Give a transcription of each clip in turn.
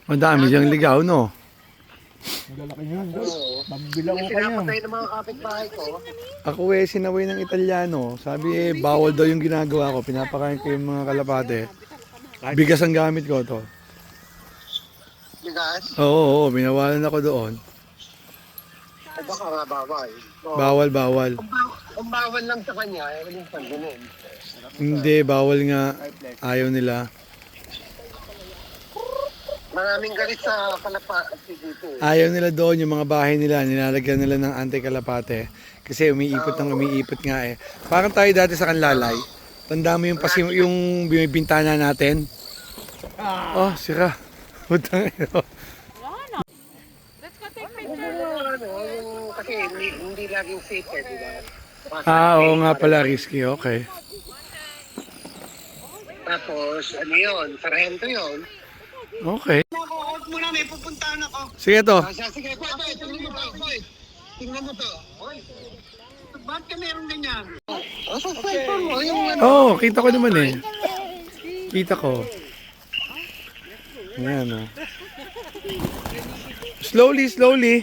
Madami siyang ligaw, no? Malalaki yan, guys. Mabilang ko kayo. Pinapatay ng mga kapitbahay ko. Ako sinaway ng Italiano. Sabi bawal daw yung ginagawa ko. Pinapakain ko yung mga kalapate. Bigas ang gamit ko to. Bigas. Oo, binawalan ako doon. O baka nga bawal. Bawal, bawal. Kung bawal lang sa kanya, yung ganun. Hindi, bawal nga. Ayaw nila. Maraming galit sa kalapati dito. Ayaw nila doon, yung mga bahay nila, nilalagyan nila ng anti-kalapate. Kasi umiipot nga eh. Parang tayo dati sa Kanlalay. Tanda mo yung bintana natin? Oh, sira. Putang ino. Kasi hindi laging safe eh, di ba? Oo nga pala, risky. Okay. Tapos, ano yun? Sarhento yun. Okay. Huwag mo na, may pupuntahan ako. Sige to. Sige, boy, tingnan mo to, boy. Tingnan mo to. Ba't ka meron ganyan? Sa cellphone mo, yung ano. Oo, kita ko naman eh. Kita ko. Ayan o. Slowly, slowly.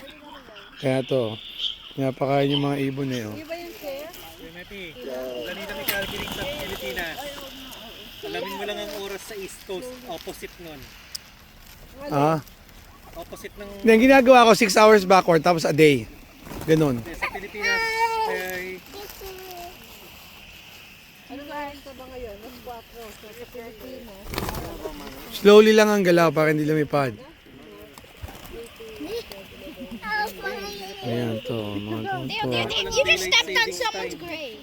Kaya to. Pinapakain yung mga ibon eh. Oh. Ganito may Calgary sa Pilipinas. Alamin mo lang ang oras sa East Coast, opposite nun. Ah. Opposite ng Then ginagawa ko 6 hours backward tapos a day. Ganun. sa Pilipinas ay Slowly lang ang galaw para hindi lumipad. Ayan to. Mga ganito. You just stepped on someone's grave.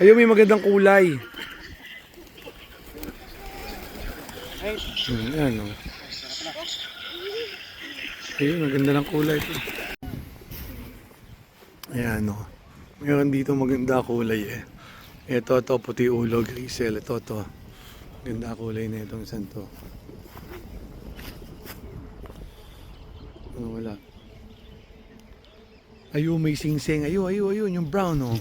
Ayun, may magandang kulay. Ayan o. Ayun, maganda ng kulay to. Ayan o. Meron dito maganda kulay eh. Ito, puti ulo, grisel. Ito, ganda kulay na itong isang to. Ano, wala. Ayun, may sing-sing. Ayun, yung brown oh.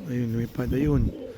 Ayun, lumipad. Ayun.